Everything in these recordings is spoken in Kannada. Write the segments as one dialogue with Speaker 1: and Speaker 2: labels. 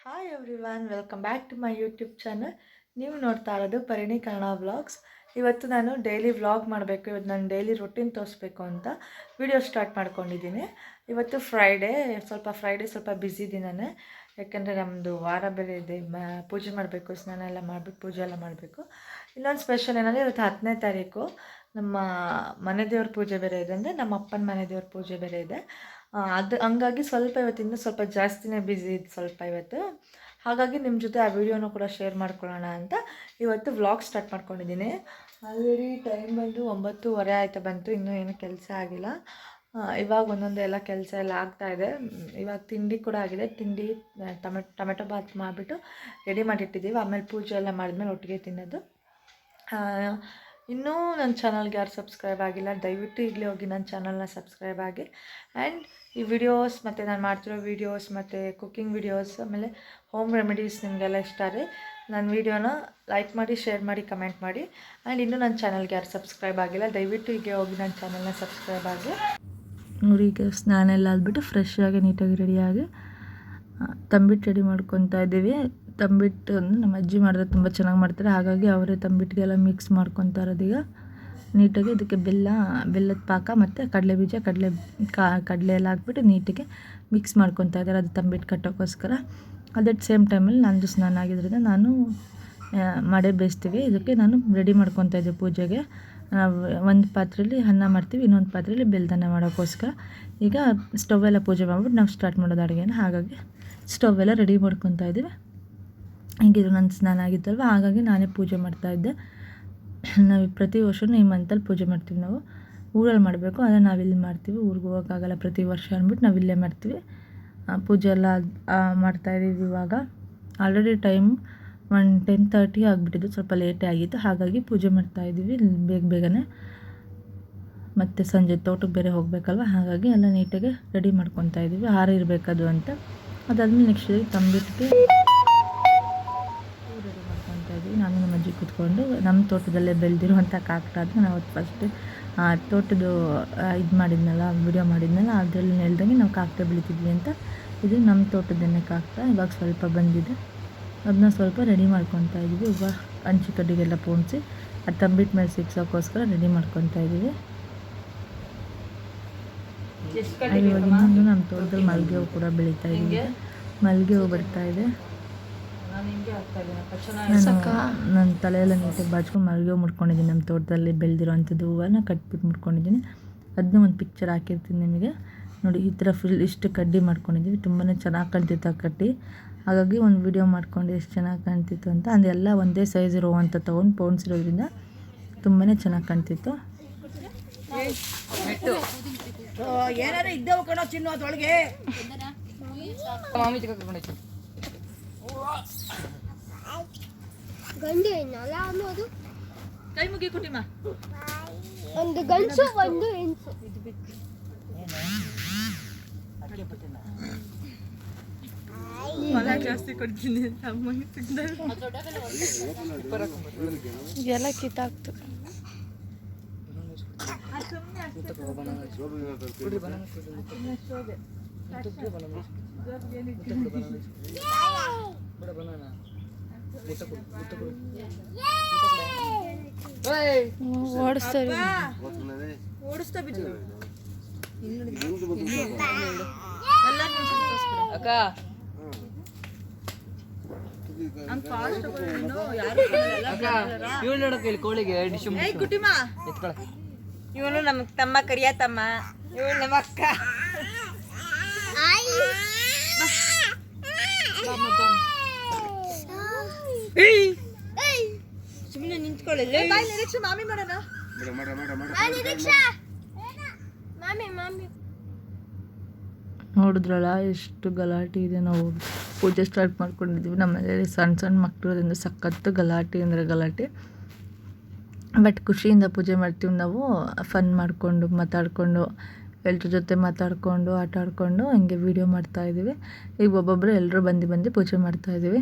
Speaker 1: Hi everyone, welcome back to my YouTube channel. ನೀವು ನೋಡ್ತಾ ಇರೋದು ಪರಿಣಿ ಕನ್ನಡ ವ್ಲಾಗ್ಸ್. ಇವತ್ತು ನಾನು ಡೈಲಿ ವ್ಲಾಗ್ ಮಾಡಬೇಕು. ಇವತ್ತು ನಾನು ಡೈಲಿ ರೊಟೀನ್ ತೋರಿಸ್ಬೇಕು ಅಂತ ವಿಡಿಯೋ ಸ್ಟಾರ್ಟ್ ಮಾಡ್ಕೊಂಡಿದ್ದೀನಿ. ಇವತ್ತು ಫ್ರೈಡೇ ಸ್ವಲ್ಪ ಬ್ಯುಸಿ ದಿನನೇ, ಯಾಕೆಂದರೆ ನಮ್ಮದು ವಾರ ಬೇರೆ ಇದೆ. ಪೂಜೆ ಮಾಡಬೇಕು, ಸ್ನಾನ ಎಲ್ಲ ಮಾಡಿಬಿಟ್ಟು ಪೂಜೆ ಎಲ್ಲ ಮಾಡಬೇಕು. ಇನ್ನೊಂದು ಸ್ಪೆಷಲ್ ಏನಂದರೆ ಇವತ್ತು 10ನೇ ತಾರೀಕು ನಮ್ಮ ಮನೆ ದೇವ್ರ ಪೂಜೆ ಬೇರೆ ಇದೆ, ಅಂದರೆ ನಮ್ಮ ಅಪ್ಪನ ಮನೆ ದೇವ್ರ ಪೂಜೆ ಬೇರೆ ಇದೆ. ಅದು ಹಂಗಾಗಿ ಇವತ್ತಿಂದ ಸ್ವಲ್ಪ ಜಾಸ್ತಿನೇ ಬ್ಯುಸಿ ಇದೆ ಇವತ್ತು. ಹಾಗಾಗಿ ನಿಮ್ಮ ಜೊತೆ ಆ ವಿಡಿಯೋನೂ ಕೂಡ ಶೇರ್ ಮಾಡ್ಕೊಳ್ಳೋಣ ಅಂತ ಇವತ್ತು ವ್ಲಾಗ್ ಸ್ಟಾರ್ಟ್ ಮಾಡ್ಕೊಂಡಿದ್ದೀನಿ. ಆಲ್ರೆಡಿ ಟೈಮ್ ಬಂದು 9:30 ಆಯ್ತಾ ಬಂತು, ಇನ್ನೂ ಏನೂ ಕೆಲಸ ಆಗಿಲ್ಲ. ಇವಾಗ ಒಂದೊಂದು ಎಲ್ಲ ಕೆಲಸ ಎಲ್ಲ ಆಗ್ತಾಯಿದೆ. ಇವಾಗ ತಿಂಡಿ ಕೂಡ ಆಗಿದೆ. ತಿಂಡಿ ಟೊಮೆಟೊ ಬಾತ್ ಮಾಡಿಬಿಟ್ಟು ರೆಡಿ ಮಾಡಿಟ್ಟಿದ್ದೀವಿ. ಆಮೇಲೆ ಪೂಜೆ ಎಲ್ಲ ಮಾಡಿದ್ಮೇಲೆ ಒಟ್ಟಿಗೆ ತಿನ್ನೋದು. ಇನ್ನೂ ನನ್ನ ಚಾನಲ್ಗೆ ಯಾರು ಸಬ್ಸ್ಕ್ರೈಬ್ ಆಗಿಲ್ಲ, ದಯವಿಟ್ಟು ಈಗಲೇ ಹೋಗಿ ನನ್ನ ಚಾನಲ್ನ ಸಬ್ಸ್ಕ್ರೈಬ್ ಆಗಿ. ಆ್ಯಂಡ್ ಈ ವಿಡಿಯೋಸ್ ಮತ್ತು ನಾನು ಮಾಡ್ತಿರೋ ವೀಡಿಯೋಸ್ ಮತ್ತು ಕುಕ್ಕಿಂಗ್ ವೀಡಿಯೋಸ್, ಆಮೇಲೆ ಹೋಮ್ ರೆಮಿಡೀಸ್ ನಿಮಗೆಲ್ಲ ಇಷ್ಟ ಆದರೆ ನನ್ನ ವೀಡಿಯೋನ ಲೈಕ್ ಮಾಡಿ, ಶೇರ್ ಮಾಡಿ, ಕಮೆಂಟ್ ಮಾಡಿ. ಆ್ಯಂಡ್ ಇನ್ನೂ ನನ್ನ ಚಾನಲ್ಗೆ ಯಾರು ಸಬ್ಸ್ಕ್ರೈಬ್ ಆಗಿಲ್ಲ, ದಯವಿಟ್ಟು ಈಗ ಹೋಗಿ ನನ್ನ ಚಾನಲ್ನ ಸಬ್ಸ್ಕ್ರೈಬ್ ಆಗಿ. ನೋಡಿ, ಈಗ ಸ್ನಾನ ಎಲ್ಲ ಆದ್ಬಿಟ್ಟು ಫ್ರೆಶ್ ಆಗಿ ನೀಟಾಗಿ ರೆಡಿಯಾಗಿ ತಂಬಿಟ್ಟು ರೆಡಿ ಮಾಡ್ಕೊತಾ ಇದ್ದೀವಿ. ತಂಬಿಟ್ಟು ನಮ್ಮ ಅಜ್ಜಿ ಮಾಡಿದ್ರೆ ತುಂಬ ಚೆನ್ನಾಗಿ ಮಾಡ್ತಾರೆ, ಹಾಗಾಗಿ ಅವರೇ ತಂಬಿಟ್ಟಿಗೆಲ್ಲ ಮಿಕ್ಸ್ ಮಾಡ್ಕೊತಾ ಇರೋದೀಗ ನೀಟಾಗಿ. ಇದಕ್ಕೆ ಬೆಲ್ಲದ ಪಾಕ ಮತ್ತು ಕಡಲೆಬೀಜ, ಕಡಲೆ ಎಲ್ಲ ಹಾಕ್ಬಿಟ್ಟು ನೀಟಾಗಿ ಮಿಕ್ಸ್ ಮಾಡ್ಕೊತಾ ಇದ್ದಾರೆ, ಅದು ತಂಬಿಟ್ಟು ಕಟ್ಟೋಕ್ಕೋಸ್ಕರ. ಅಟ್ ಸೇಮ್ ಟೈಮಲ್ಲಿ ನಂದು ಸ್ನಾನ ಆಗಿದ್ದರಿಂದ ನಾನು ಮಡೆ ಬೇಯಿಸ್ತೀವಿ. ಇದಕ್ಕೆ ನಾನು ರೆಡಿ ಮಾಡ್ಕೊತಾ ಇದ್ದೆ ಪೂಜೆಗೆ. ನಾವು ಒಂದು ಪಾತ್ರೆಯಲ್ಲಿ ಅನ್ನ ಮಾಡ್ತೀವಿ, ಇನ್ನೊಂದು ಪಾತ್ರೆಯಲ್ಲಿ ಬೆಲ್ಲದನ್ನ ಮಾಡೋಕ್ಕೋಸ್ಕರ. ಈಗ ಸ್ಟವೆಲ್ಲ ಪೂಜೆ ಮಾಡ್ಬಿಟ್ಟು ನಾವು ಸ್ಟಾರ್ಟ್ ಮಾಡೋದು ಅಡುಗೆನ, ಹಾಗಾಗಿ ಸ್ಟವೆಲ್ಲ ರೆಡಿ ಮಾಡ್ಕೊತಾ ಇದ್ದೀವಿ. ಹೀಗಿದು ನನ್ನ ಸ್ನಾನ ಆಗಿತ್ತಲ್ವ, ಹಾಗಾಗಿ ನಾನೇ ಪೂಜೆ ಮಾಡ್ತಾಯಿದ್ದೆ. ನಾವು ಪ್ರತಿ ವರ್ಷವೂ ಈ ಮಂತಲ್ಲಿ ಪೂಜೆ ಮಾಡ್ತೀವಿ. ನಾವು ಊರಲ್ಲಿ ಮಾಡಬೇಕು, ಆದರೆ ನಾವಿಲ್ಲಿ ಮಾಡ್ತೀವಿ. ಊರಿಗೆ ಹೋಗೋಕ್ಕಾಗಲ್ಲ ಪ್ರತಿ ವರ್ಷ ಅಂದ್ಬಿಟ್ಟು ನಾವು ಇಲ್ಲೇ ಮಾಡ್ತೀವಿ. ಪೂಜೆ ಎಲ್ಲ ಮಾಡ್ತಾಯಿದ್ದೀವಿ. ಇವಾಗ ಆಲ್ರೆಡಿ ಟೈಮ್ 10:30 ಆಗಿಬಿಟ್ಟಿದ್ದು, ಸ್ವಲ್ಪ ಲೇಟೇ ಆಗಿತ್ತು, ಹಾಗಾಗಿ ಪೂಜೆ ಮಾಡ್ತಾಯಿದ್ದೀವಿ ಬೇಗನೆ. ಮತ್ತು ಸಂಜೆ ತೋಟಕ್ಕೆ ಬೇರೆ ಹೋಗಬೇಕಲ್ವ, ಹಾಗಾಗಿ ಎಲ್ಲ ನೀಟಾಗಿ ರೆಡಿ ಮಾಡ್ಕೊತಾ ಇದ್ದೀವಿ, ಇರಬೇಕದು ಅಂತ. ಅದಾದಮೇಲೆ ನೆಕ್ಸ್ಟ್ ತಂಬಿಟ್ಟಿಗೆ ರೆಡಿ ಮಾಡ್ಕೊತಾ ಇದ್ದೀವಿ. ನಾನು ನಮ್ಮ ಅಜ್ಜಿ ಕೂತ್ಕೊಂಡು ನಮ್ಮ ತೋಟದಲ್ಲೇ ಬೆಳೆದಿರುವಂಥ ಕಾಕಡ ನಾವು ಫಸ್ಟ್ ತೋಟದ್ದು ಇದು ಮಾಡಿದ್ನಲ್ಲ, ವಿಡಿಯೋ ಮಾಡಿದ್ನಲ್ಲ, ಅದರಲ್ಲಿ ಹೇಳ್ದಂಗೆ ನಾವು ಕಾಕಡ ಬೆಳಿತಿದ್ವಿ ಅಂತ. ಇದು ನಮ್ಮ ತೋಟದನ್ನೇ ಕಾಕಡ. ಇವಾಗ ಸ್ವಲ್ಪ ಬಂದಿದೆ, ಅದನ್ನ ಸ್ವಲ್ಪ ರೆಡಿ ಮಾಡ್ಕೊತಾ ಇದ್ದೀವಿ. ಇವಾಗ ಹಂಚಿ ಕಡ್ಡಿಗೆಲ್ಲ ಪೋಣಿಸಿ ಅದು ತಂಬಿಟ್ಟು ಮೇಲೆ ಸಿಕ್ಸೋಕ್ಕೋಸ್ಕರ ರೆಡಿ ಮಾಡ್ಕೊತಾ ಇದ್ದೀವಿ. ಇವಾಗ ಇನ್ನೊಂದು ನಮ್ಮ ತೋಟದಲ್ಲಿ ಮಲ್ಲಿಗೆ ಹೂವು ಕೂಡ ಬೆಳೀತಾ ಇದ್ದೀವಿ. ಮಲ್ಲಿಗೆ ಹೂವು ಬರ್ತಾಯಿದೆ. ನನ್ನ ತಲೆಯೆಲ್ಲ ನೀಟಾಗಿ ಬಾಚ್ಕೊಂಡು ಮಲ್ಲಿಗೆ ಹೂವು ಮುಡ್ಕೊಂಡಿದ್ದೀನಿ. ನಮ್ಮ ತೋಟದಲ್ಲಿ ಬೆಳೆದಿರೋವಂಥದ್ದು ಹೂವನ್ನ ಕಟ್ಬಿಟ್ಟು ಮುಡ್ಕೊಂಡಿದ್ದೀನಿ. ಅದನ್ನ ಒಂದು ಪಿಕ್ಚರ್ ಹಾಕಿರ್ತೀನಿ ನಿಮಗೆ ನೋಡಿ. ಈ ಥರ ಫುಲ್ ಇಷ್ಟು ಕಡ್ಡಿ ಮಾಡ್ಕೊಂಡಿದ್ದೀವಿ. ತುಂಬಾ ಚೆನ್ನಾಗಿ ಕಾಣ್ತಿತ್ತು ಆ ಕಡ್ಡಿ, ಹಾಗಾಗಿ ಒಂದು ವಿಡಿಯೋ ಮಾಡ್ಕೊಂಡು ಎಷ್ಟು ಚೆನ್ನಾಗಿ ಕಾಣ್ತಿತ್ತು ಅಂತ. ಅದೆಲ್ಲ ಒಂದೇ ಸೈಜ್ ಇರುವಂಥ ತೊಗೊಂಡು ಪೋಣಿಸಿರೋದ್ರಿಂದ ತುಂಬಾ ಚೆನ್ನಾಗಿ ಕಾಣ್ತಿತ್ತು.
Speaker 2: ಏನಾರ ಇದ್ದೇವು ಕಣೋ ಚಿನ್ನು ಅದೊಳಗೆ.
Speaker 3: ಗಂಡು ಹೆಣ್ಣಲ್ಲ ಅನ್ನೋದು.
Speaker 1: ಕೈ ಮುಗಿ ಕುಟಿಮ.
Speaker 3: ಒಂದು ಗಂಡು ಒಂದು ಹೆಣ್ಣು.
Speaker 1: ಜಾಸ್ತಿ ಕೊಡ್ತೀನಿ ಎಲ್ಲ ಕಿತ್ತಾಕ್ತು. ಓಡಿಸ್ತಾ ಬಿಟ್ಟು ಅಕ್ಕ ಇವನು ನಮ್ಮ ತಮ್ಮ, ಕರಿಯ ತಮ್ಮ. ಇವಳು ನಮ್ಮ ಅಕ್ಕ. ಸುಮ್ಮನೆ ನಿಂತ್ಕೊಳ್ಳಿ. ನಿರೀಕ್ಷೆ ಮಾಮಿ ಮಾಡೋಣ. ನೋಡಿದ್ರಲ್ಲ ಎಷ್ಟು ಗಲಾಟೆ ಇದೆ. ನಾವು ಪೂಜೆ ಸ್ಟಾರ್ಟ್ ಮಾಡ್ಕೊಂಡಿದ್ದೀವಿ. ನಮ್ಮ ಮನೆಯಲ್ಲಿ ಸಣ್ಣ ಸಣ್ಣ ಮಕ್ಕಳದಿಂದ ಸಖತ್ತು ಗಲಾಟೆ ಅಂದರೆ ಗಲಾಟೆ. ಬಟ್ ಖುಷಿಯಿಂದ ಪೂಜೆ ಮಾಡ್ತೀವಿ ನಾವು. ಫನ್ ಮಾಡಿಕೊಂಡು ಮಾತಾಡಿಕೊಂಡು ಎಲ್ಲರ ಜೊತೆ ಮಾತಾಡಿಕೊಂಡು ಆಟ ಆಡಿಕೊಂಡು ಹಂಗೆ ವೀಡಿಯೋ ಮಾಡ್ತಾಯಿದ್ದೀವಿ. ಈಗ ಒಬ್ಬೊಬ್ಬರು ಎಲ್ಲರೂ ಬಂದು ಪೂಜೆ ಮಾಡ್ತಾಯಿದ್ದೀವಿ.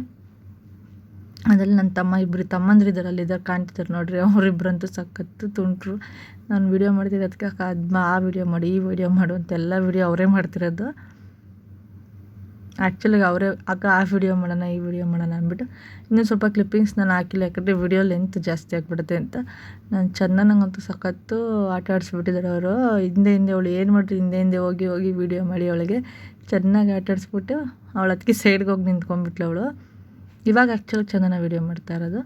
Speaker 1: ಅದರಲ್ಲಿ ನನ್ನ ತಮ್ಮ ಇಬ್ಬರು ತಮ್ಮಂದ್ರಿದ್ದಾರೆ, ಅಲ್ಲಿದ್ದಾರೆ ಕಾಣ್ತಿದ್ದಾರೆ ನೋಡ್ರಿ. ಅವರಿಬ್ಬರಂತೂ ಸಖತ್ತು ತುಂಟರು. ನಾನು ವೀಡಿಯೋ ಮಾಡ್ತಿದ್ದೆ, ಅದಕ್ಕೆ ಆ ವಿಡಿಯೋ ಮಾಡಿ ಈ ವಿಡಿಯೋ ಮಾಡು ಅಂತೆಲ್ಲ ವೀಡಿಯೋ ಅವರೇ ಮಾಡ್ತಿರೋದು. ಆ್ಯಕ್ಚುಲಿ ಅವರೇ ಅಕ್ಕ ಆ ವಿಡಿಯೋ ಮಾಡೋಣ ಈ ವಿಡಿಯೋ ಮಾಡೋಣ ಅಂದ್ಬಿಟ್ಟು ಇನ್ನೂ ಸ್ವಲ್ಪ ಕ್ಲಿಪ್ಪಿಂಗ್ಸ್ ನಾನು ಹಾಕಿಲ್ಲ, ಯಾಕಂದರೆ ವಿಡಿಯೋ ಲೆಂತ್ ಜಾಸ್ತಿ ಆಗಿಬಿಡುತ್ತೆ ಅಂತ. ನಾನು ಚಂದನಂಗಂತೂ ಸಖತ್ತು ಆಟ ಆಡಿಸ್ಬಿಟ್ಟಿದ್ದಾರೆ ಅವರು. ಹಿಂದೆ ಅವಳು ಏನು ಮಾಡಿರಿ ಹಿಂದೆ ಹೋಗಿ ವಿಡಿಯೋ ಮಾಡಿ ಅವಳಿಗೆ ಚೆನ್ನಾಗಿ ಆಟ ಆಡಿಸ್ಬಿಟ್ಟು ಅವಳು ಅದಕ್ಕೆ ಸೈಡ್ಗೆ ಹೋಗಿ ನಿಂತ್ಕೊಂಡ್ಬಿಟ್ಲು ಅವಳು. ಇವಾಗ ಆ್ಯಕ್ಚುಲಿ ಚಂದನ ವೀಡಿಯೋ ಮಾಡ್ತಾ ಇರೋದು,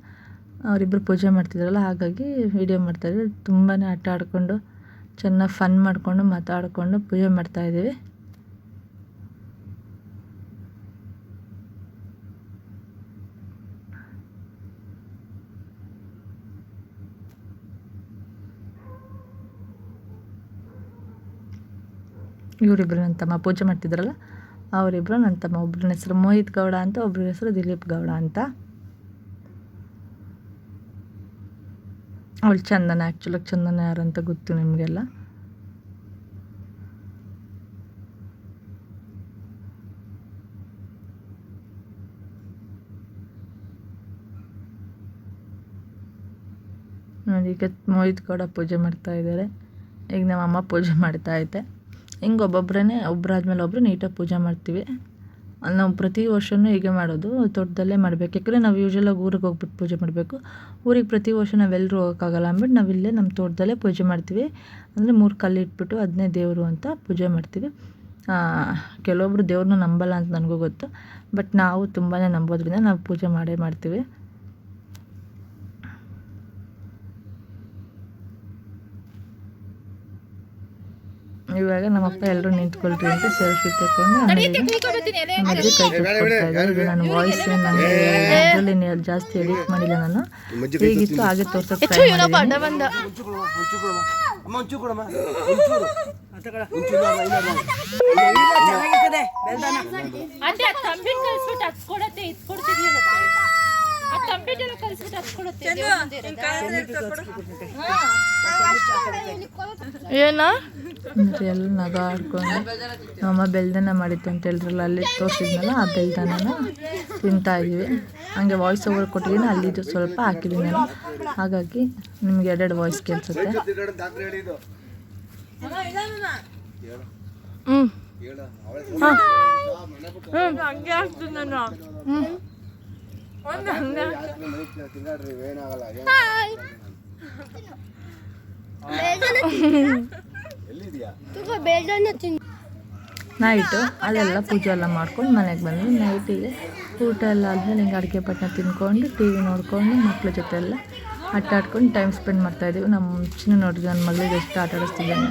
Speaker 1: ಅವರಿಬ್ಬರು ಪೂಜೆ ಮಾಡ್ತಿದ್ರಲ್ಲ ಹಾಗಾಗಿ ವೀಡಿಯೋ ಮಾಡ್ತಾಯಿದ್ರು. ತುಂಬಾ ಆಟ ಆಡಿಕೊಂಡು ಚೆನ್ನಾಗಿ ಫನ್ ಮಾಡಿಕೊಂಡು ಮಾತಾಡಿಕೊಂಡು ಪೂಜೆ ಮಾಡ್ತಾಯಿದ್ದೀವಿ. ಇವರಿಬ್ಬರು ನನ್ನ ತಮ್ಮ ಪೂಜೆ ಮಾಡ್ತಿದ್ರಲ್ಲ ಅವರಿಬ್ಬರು ನನ್ನ ತಮ್ಮ. ಒಬ್ಬರನ್ನ ಹೆಸರು ಮೋಹಿತ್ ಗೌಡ ಅಂತ, ಒಬ್ಬರ ಹೆಸರು ದಿಲೀಪ್ ಗೌಡ ಅಂತ. ಅವಳು ಚಂದನ, ಆ್ಯಕ್ಚುಲಾಗಿ ಚಂದನ ಯಾರು ಅಂತ ಗೊತ್ತು ನಿಮಗೆಲ್ಲ. ನೋಡಿ ಈಗ ಮೋಹಿತ್ ಗೌಡ ಪೂಜೆ ಮಾಡ್ತಾಯಿದ್ದಾರೆ. ಈಗ ನಮ್ಮ ಅಮ್ಮ ಪೂಜೆ ಮಾಡ್ತಾಯಿದ್ದೆ. ಹಿಂಗೆ ಒಬ್ಬರಾದ್ಮೇಲೆ ಒಬ್ಬರು ನೀಟಾಗಿ ಪೂಜೆ ಮಾಡ್ತೀವಿ. ನಾವು ಪ್ರತಿ ವರ್ಷವೂ ಹೀಗೆ ಮಾಡೋದು, ತೋಟದಲ್ಲೇ ಮಾಡಬೇಕು. ಯಾಕಂದರೆ ನಾವು ಯೂಶ್ವಲಾಗಿ ಊರಿಗೆ ಹೋಗ್ಬಿಟ್ಟು ಪೂಜೆ ಮಾಡಬೇಕು. ಊರಿಗೆ ಪ್ರತಿ ವರ್ಷ ನಾವೆಲ್ಲರೂ ಹೋಗೋಕ್ಕಾಗಲ್ಲ ಅಂದ್ಬಿಟ್ಟು ನಾವಿಲ್ಲೇ ನಮ್ಮ ತೋಟದಲ್ಲೇ ಪೂಜೆ ಮಾಡ್ತೀವಿ. ಅಂದರೆ 3 ಕಲ್ಲು ಇಟ್ಬಿಟ್ಟು ಅದನ್ನೇ ದೇವರು ಅಂತ ಪೂಜೆ ಮಾಡ್ತೀವಿ. ಕೆಲವೊಬ್ರು ದೇವ್ರನ್ನ ನಂಬಲ್ಲ ಅಂತ ನನಗೂ ಗೊತ್ತು, ಬಟ್ ನಾವು ತುಂಬಾ ನಂಬೋದ್ರಿಂದ ನಾವು ಪೂಜೆ ಮಾಡೇ ಮಾಡ್ತೀವಿ. ಇವಾಗ ನಮ್ಮಪ್ಪ ಎಲ್ಲರೂ ನಿಂತ್ಕೊಳ್ರಿ ಅಂತ ಸೆಲ್ಫಿ ತಗೊಂಡು ಆಮೇಲೆ ನಮ್ಮಜ್ಜಿ ಕೈ ಕೊಡ್ತಾಯಿದ್ದಾರೆ. ಇದು ನನ್ನ ವಾಯ್ಸ್ ನನಗೆ ಇದರಲ್ಲಿ ಜಾಸ್ತಿ ಎಡಿಟ್ ಮಾಡಿಲ್ಲ ನಾನು, ಹೇಗಿತ್ತು ಹಾಗೆ ತೋರ್ಸೋಕ್ಕೆ ಟ್ರೈ ಮಾಡಿದ್ದೀನಿ.
Speaker 3: ಏನಾ
Speaker 1: ಎಲ್ಲ ನಗ ಆಡ್ಕೊಂಡು ನಮ್ಮಮ್ಮ ಬೆಲ್ದನ ಮಾಡಿತ್ತು ಅಂತ ಹೇಳಿದ್ರಲ್ಲ, ಅಲ್ಲಿ ತೋರಿಸಿದ್ನಲ್ಲ ಆ ಬೆಲ್ದನ ತಿಂತಾ ಇದ್ದೀವಿ. ಹಂಗೆ ವಾಯ್ಸ್ ಓವರ್ ಕೊಟ್ಟಿದ್ದೀನಿ, ಅಲ್ಲಿದ್ದು ಸ್ವಲ್ಪ ಹಾಕಿದ್ದೀನಿ ನಾನು, ಹಾಗಾಗಿ ನಿಮ್ಗೆ 2 ವಾಯ್ಸ್ ಕೇಳಿಸುತ್ತೆ. ನೈಟು ಅದೆಲ್ಲ ಪೂಜೆ ಎಲ್ಲ ಮಾಡ್ಕೊಂಡು ಮನೆಗೆ ಬಂದ್ವಿ. ನೈಟಿಗೆ ಊಟ ಎಲ್ಲ ಆದಮೇಲೆ ಹಿಂಗೆ ಅಡುಗೆ ಪಟ್ಟಣ ತಿನ್ಕೊಂಡು ಟಿ ವಿ ನೋಡ್ಕೊಂಡು ಮಕ್ಳ ಜೊತೆ ಎಲ್ಲ ಆಟ ಆಡ್ಕೊಂಡು ಟೈಮ್ ಸ್ಪೆಂಡ್ ಮಾಡ್ತಾಯಿದ್ದೀವಿ. ನಮ್ಮ ಚಿನ್ನ ನೋಡಿದ್ರೆ ನನ್ನ ಮಗಳಿಗೆ ಎಷ್ಟು ಆಟ ಆಡಿಸ್ತಿದ್ದಾನೆ.